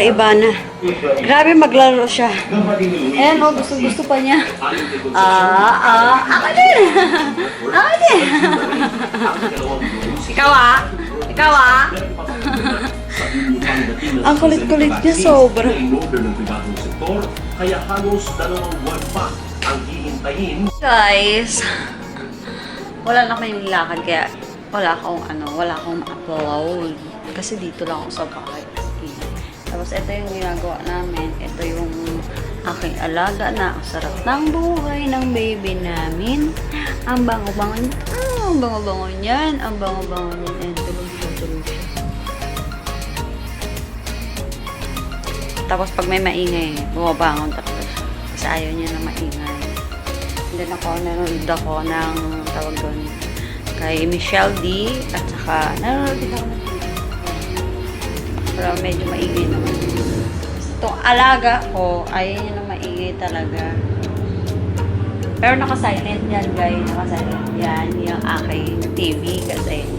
Kakaiba na. Grabe maglaro siya. Ayan o, gusto pa niya. Ako din. Ako din. Ikaw Ikaw Ang kulit-kulit niya sobra. Kaya halos 2 buwan pa ang hihintayin. Guys, wala na kayong lakad kaya wala akong upload. Kasi dito lang ako sa bahay. Tapos ito yung ginagawa namin. Ito yung aking alaga na ang sarap ng buhay ng baby namin. Ang bango-bango niya. Ang bango-bango niyan. Ang bango-bango niyan. And tulog siya. Tapos pag may maingay, bumabangon talaga siya. Kasi ayaw niya na maingay. And then nanonood ako ng tawag doon kay Michelle D. At saka nanonood din ako ng pero medyo maingay naman. Itong alaga ko, ayaw niya na maingay talaga. Pero naka-silent yan, guys. Naka-silent yan yung aking TV kasi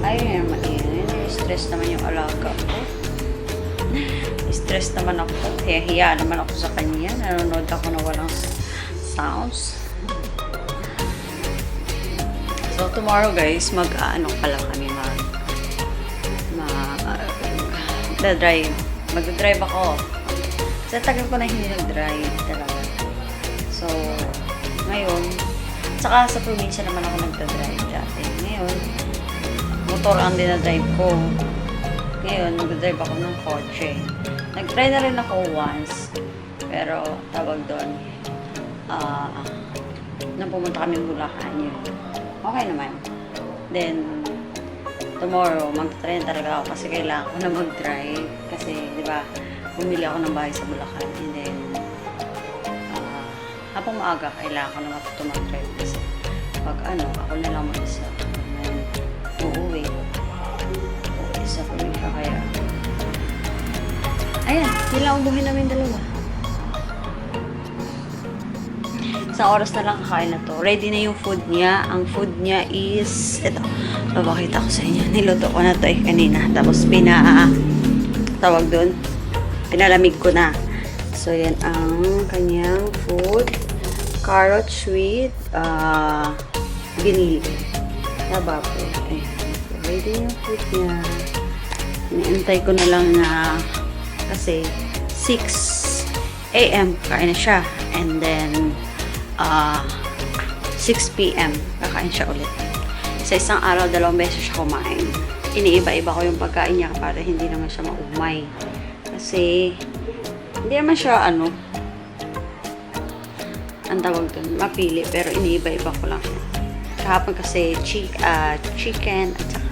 ayaw niya na maingay. Stress naman yung alaga ko. Stress naman ako. Hiya naman ako sa kanya. Nanonood ako na walang sounds. So, tomorrow, guys, mag-ano pala kami mag-drive ako. Sa tagal ko na hindi nag-drive talaga. So, ngayon, saka sa probinsya naman ako nagda-drive dati. Ngayon, motor ang dinadrive ko. Ngayon, nag-drive ako ng kotse. Nag-try na rin ako once. Pero, tawag doon, nang pumunta kami ng Bulacan yun. Okay naman. Then, tomorrow, mag-try talaga ako kasi kailangan ko na mag-drive. Kasi, di ba, bumili ako ng bahay sa Bulacan. And then, habang maaga, kailangan ko na matuto mag-drive. Kasi, pag ako na lang mag-isa. And, uuwi sa probinsya. Kaya, ayan, nilang ubuhin namin dalawa. Sa oras na lang kakain na to. Ready na yung food niya. Ang food niya is, ito, papakita ko sa inyo. Niluto ko na to kanina. Tapos tawag doon, pinalamig ko na. So, yan ang kanyang food. Carrot sweet, ginili. Taba po. Ready yung food niya. Iniintay ko na lang na kasi 6 AM kain na siya. And then, 6 PM kakain siya ulit. Sa isang araw, 2 beses siya kumain. Iniiba-iba ko yung pagkain niya para hindi naman siya maumay. Kasi, hindi naman siya, ang tawag doon, mapili. Pero iniiba-iba ko lang siya. Kahapon kasi, chicken at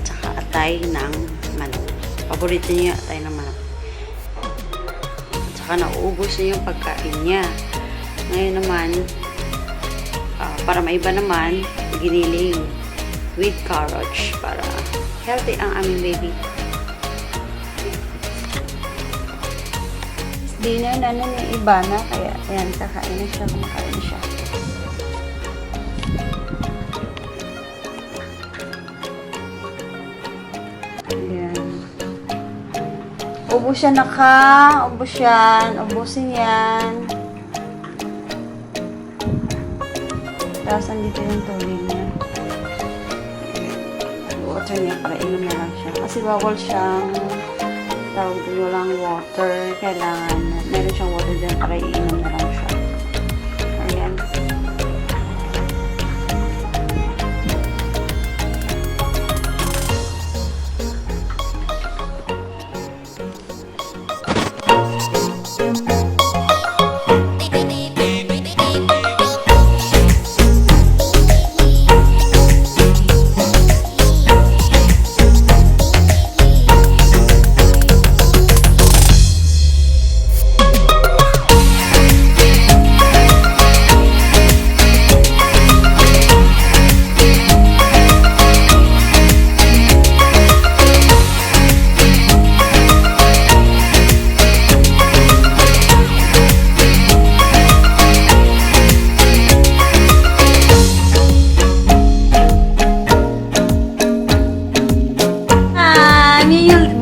saka atay ng manok. Paborito niya atay ng manok. At saka nauubos niya yung pagkain niya. Ngayon naman, para maiba naman, giniling with carrots para healthy ang aming baby. Dinner na yung iba na, kaya ayan, kakain na siya, kumakain na siya. Ayan. Ubus yan ubus yan, ubusin yan. Tapos andito yung tubig niya. Water niya para inom na lang siya. Kasi bawal siyang tawag din walang water. Kailangan meron siyang water dyan para iinom na lang siya. Ayan.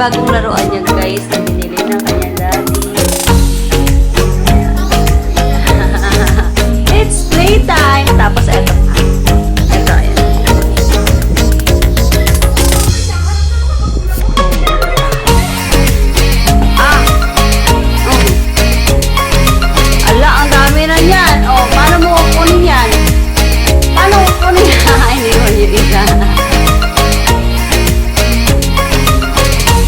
bagong laruan niya guys na binili ng kanyang daddy. It's playtime! Tapos eto pa. Ito, ayan. Ala, ang dami na yan. Oh, paano mo kukunin yan? Paano mo kukunin yan? Ay, hindi ko yung isa.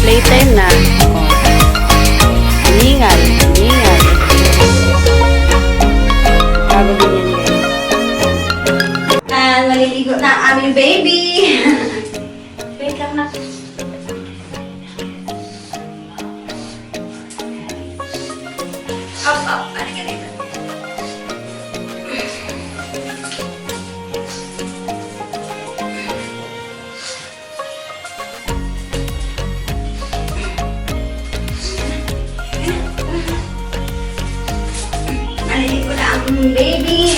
Playtime na. Oh. Hiningal. Hiningal. Bago din yan guys. And maliligo na ang aming baby. Wait lang na. Up, up. Ano ka dito? Maliligo na ang baby.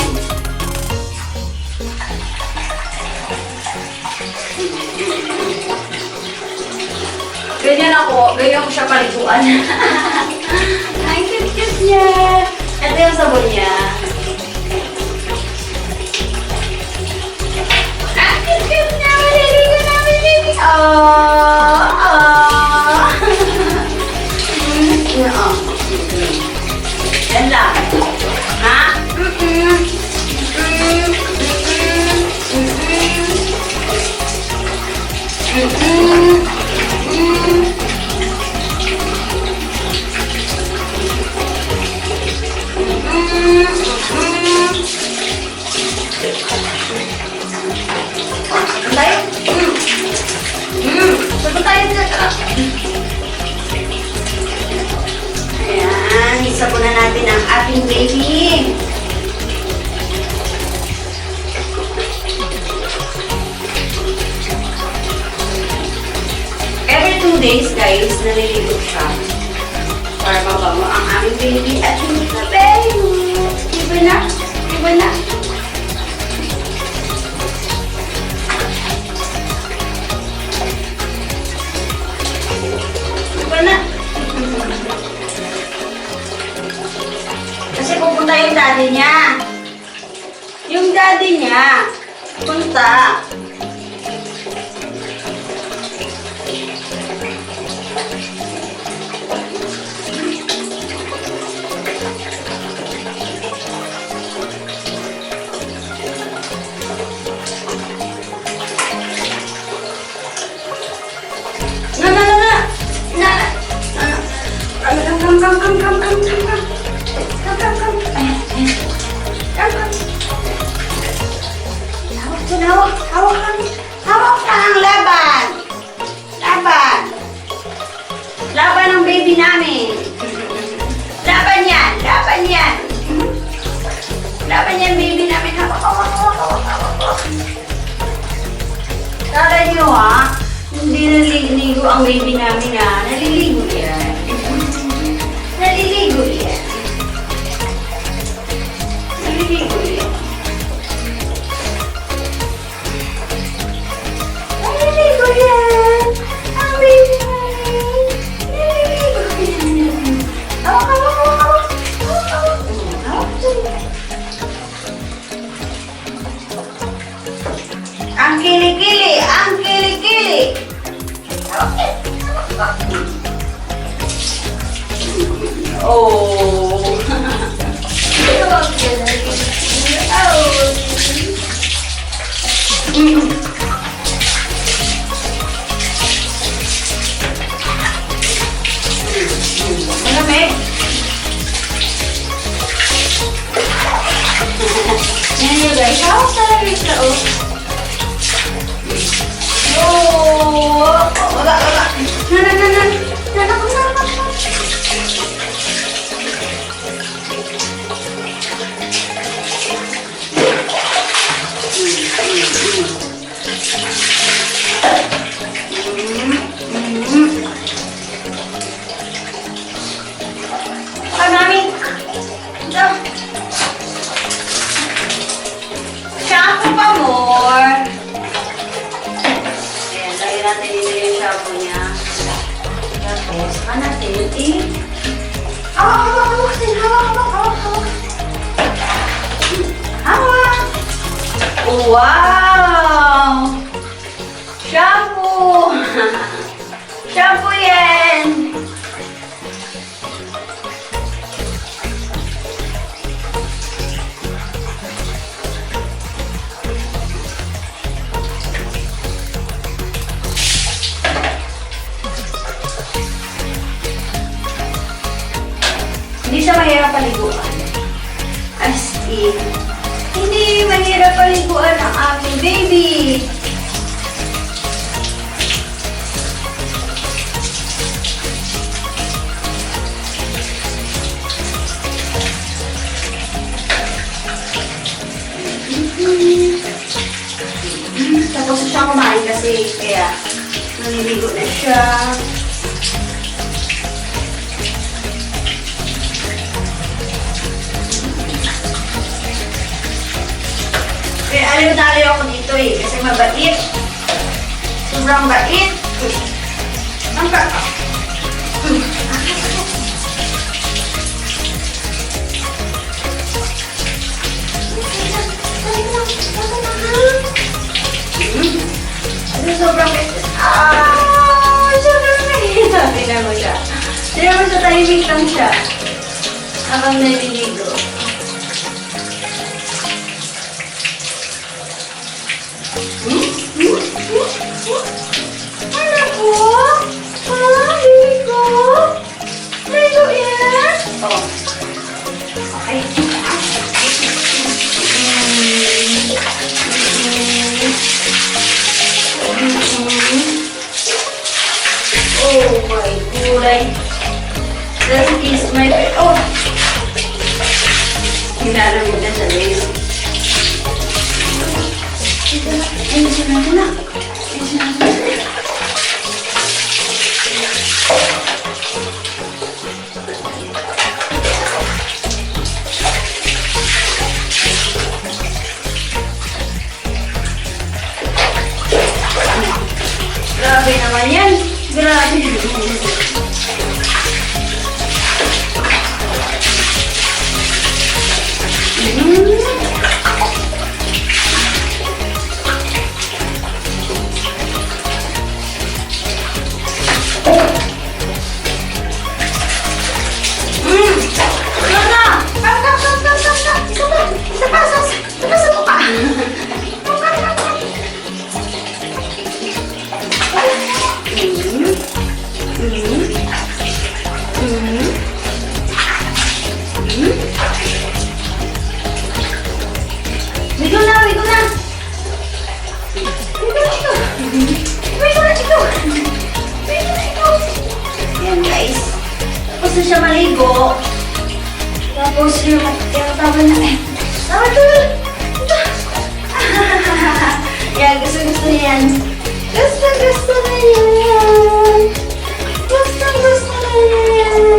Ganyan ako. Ganyan ko siya paliguan. Ang cute-cute niya. Ito yung sabon niya. Ang cute-cute niya. Maliligo na ang baby. Oh, oh. Yan lang. Ha? Tayo? Sabi tayo dito. Ayan, isabunan natin ang ating baby. Every 2 days, guys, naliligo siya. Para mabango ang aming baby at hindi na baby. Iba na. Iba na. Iba na. Kasi pupunta yung daddy niya. Yung daddy niya. Punta. Hawak ka ang laban. Laban. Laban ng baby namin. Laban yan. Laban yan. Laban yan baby namin. Hawak. Kala nyo ha, hindi naliligo ang baby namin ha. Naliligo yan. Naliligo yan. Naliligo yan. Naliligo yan. Ang baby namin. Naliligo yan. Hawak. Ang kilikili. Ang kilikili. Oh. Malamig. Yan yun guys. Hawak sa lamig na oh. Oh. Wala. Mami. Shampoo pa more. Ayan, lagyan natin dito yung shampoo niya. Saka natin, hawak, Sin. Hawak. Hawak. Wow! Shampoo! Shampoo yan! Hindi siya mahirap paliguan. As in, hindi mahirap paliguan ang aming baby. Tapos siya kumain kasi kaya naliligo na siya. Kaya alim-tali ako dito kasi mabait. Sobrang bait. Ang bata. Sobrang bait. Sobrang bait. Tingnan mo siya. Tingnan mo siya, tahimik lang siya. Habang naliligo. Anak ko? Ligo? Ligo yan? Oh. Okay. Oh my gulay. That is my favorite. Oh! Hinalamig na siya, guys. Ayusin natin na. Grabe naman yan. Grabe. Ligo na! Ligo na! Ayan guys. Tapos na siya maligo. Tapos yung tawag na tawag na! Yan, gusto niya yan. Gusto na yan. Gusto na yan.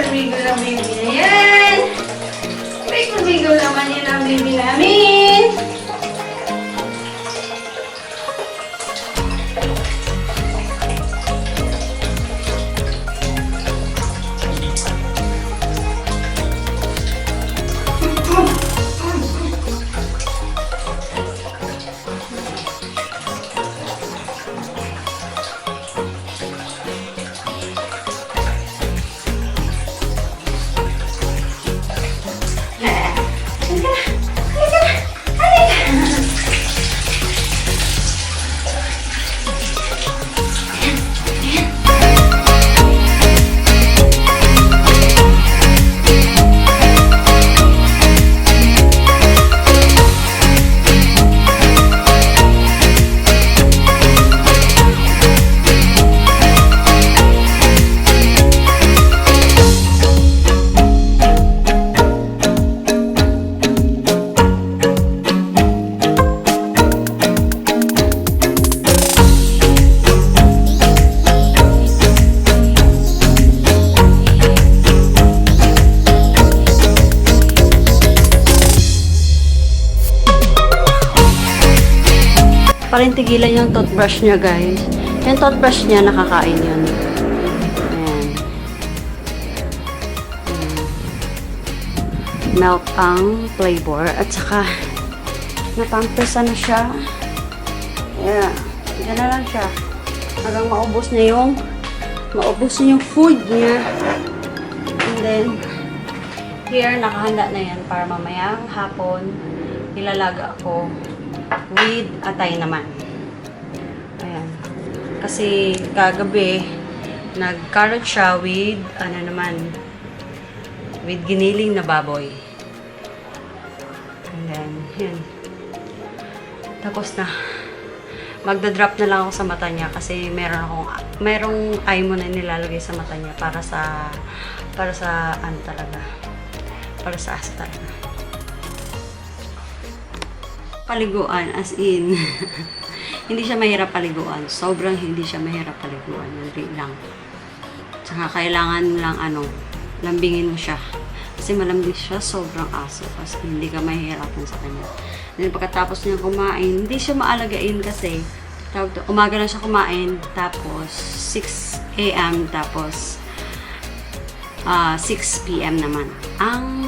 Wiggle ang baby na yan. Wiggle naman yan ang baby namin. Halika na! pa rin tigilan yung toothbrush niya, guys. Yung toothbrush niya, nakakain yun. Ayan. Melt ang flavor. At saka, napampesa na siya. Yeah. Diyan na lang siya. Hanggang maubos niya yung food niya. And then, here, nakahanda na yan para mamayang hapon, ilalaga ako with atay naman. Ayan. Kasi, kagabi, nag-carrot siya with, with giniling na baboy. And then, yun. Tapos na. Magda-drop na lang ako sa mata niya kasi merong eye mo na nilalagay sa mata niya para sa aso talaga. Paliguan, as in. Hindi siya mahirap paliguan. Sobrang hindi siya mahirap paliguan. Hindi lang. Tsaka kailangan lang lambingin mo siya. Kasi malambing siya, sobrang aso. Kasi hindi ka mahihirapan sa kanya. Then pagkatapos niya kumain, hindi siya maalagain kasi umaga lang siya kumain, tapos 6 a.m. tapos 6 p.m. naman ang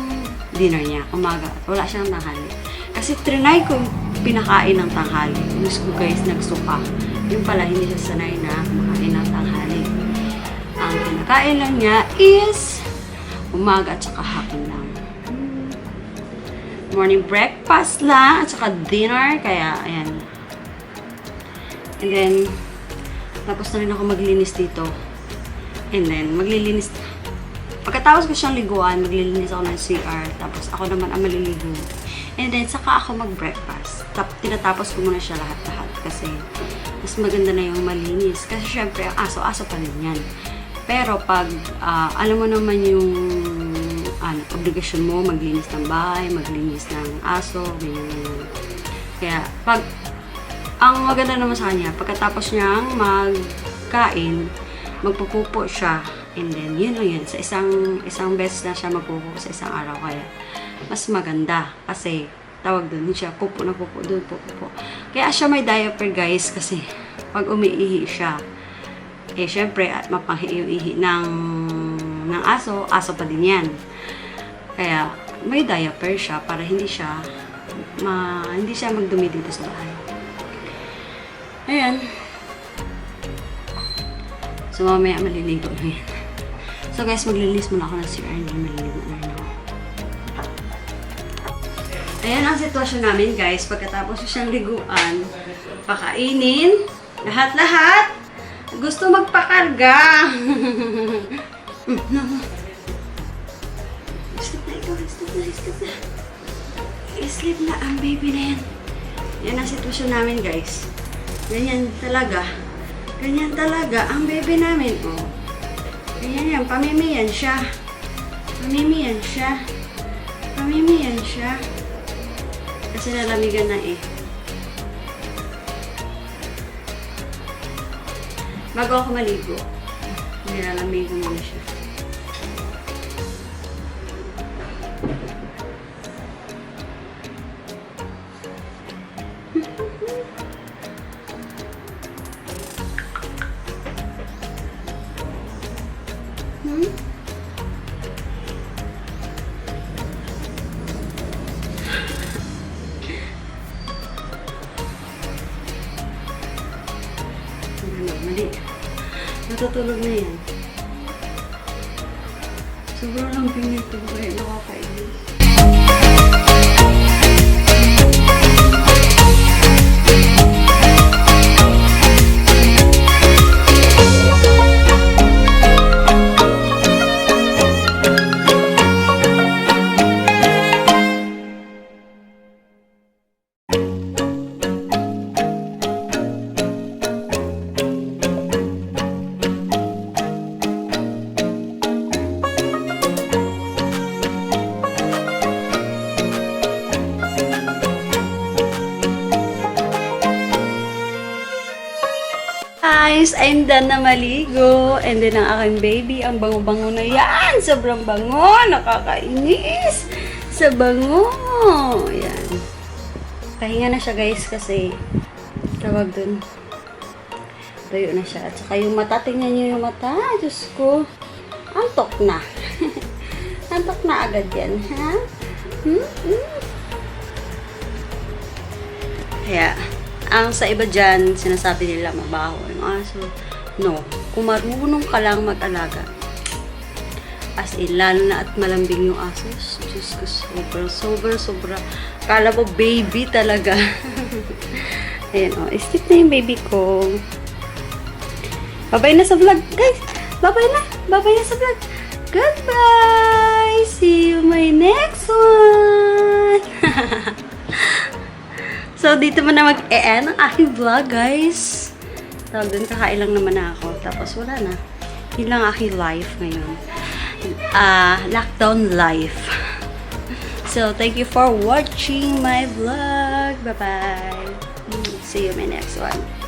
dinner niya. Umaga. Wala siyang tanghali. Kasi trinay ko pinakain ng tanghali. Miss ko guys, nagsuka. Yung pala, hindi siya sanay na makain ng tanghali. Ang pinakain lang niya is umaga at saka hapon lang. Morning breakfast lang at saka dinner. Kaya, ayan. And then, tapos na rin ako maglinis dito. And then, maglilinis. Pagkatapos ko siyang liguan, maglilinis ako ng CR. Tapos ako naman ang maliligo. And then, saka ako mag-breakfast. Tinatapos ko muna siya lahat-lahat. Kasi, mas maganda na yung malinis. Kasi syempre, aso-aso pa rin yan. Pero pag, alam mo naman yung obligasyon mo, maglinis ng bahay, maglinis ng aso, ganyan. Kaya, ang maganda naman sa kanya, pagkatapos niyang magkain, magpupupo siya, and then, yun lang yun. Sa isang beses na siya magpupo sa isang araw, kaya, mas maganda. Kasi, tawag doon siya, pupo na pupo, doon pupo. Kaya siya may diaper, guys, kasi, pag umiihi siya, syempre, at mapanghiihi ng aso pa din yan. Kaya, may diaper siya para hindi siya magdumi dito sa bahay. Ayan. So, mamaya maliligo na yan. So, guys, maglilis muna ako ng CR. Maliligo na rin ako. Ayan ang sitwasyon namin, guys. Pagkatapos siyang liguan, pakainin, lahat-lahat, gusto magpakarga. Sleep na ang baby na yan. Yan ang sitwasyon namin, guys. Ganyan talaga. Ganyan talaga ang baby namin. Oh. Ganyan yan. Pamimiyan siya. Pamimiyan siya. Pamimiyan siya. Kasi nalamigan na eh. Bago ako maligo, nilalamigan mo na siya. Mali. Natutulog na yan. Sobrang lamping nito. Kaya nakakainis. Guys, I'm done na maligo. And then, ang aking baby, ang bango-bango na yan. Sobrang bango. Nakakainis. Sa bango. Ayan. Pahinga na siya, guys, kasi tawag dun. Tuyo na siya. At saka yung mata, tingnan niyo yung mata. Diyos ko. Antok na. Antok na agad yan, ha? Kaya, ang sa iba dyan, sinasabi nila mabaho yung aso. No. Kung marunong ka lang mag-alaga, as in, lalo na at malambing yung aso. Diyos ko, sobra. Kala mo, baby talaga. Ayan, o. Stick na yung baby ko. Babay na sa vlog, guys. Babay na sa vlog. Goodbye. See you my next one. So, dito mo na mag-e-end ang aking vlog, guys. Tawag dun, kakain lang naman ako. Tapos, wala na. Yun lang aking life ngayon. Lockdown life. So, thank you for watching my vlog. Bye-bye. See you in my next one.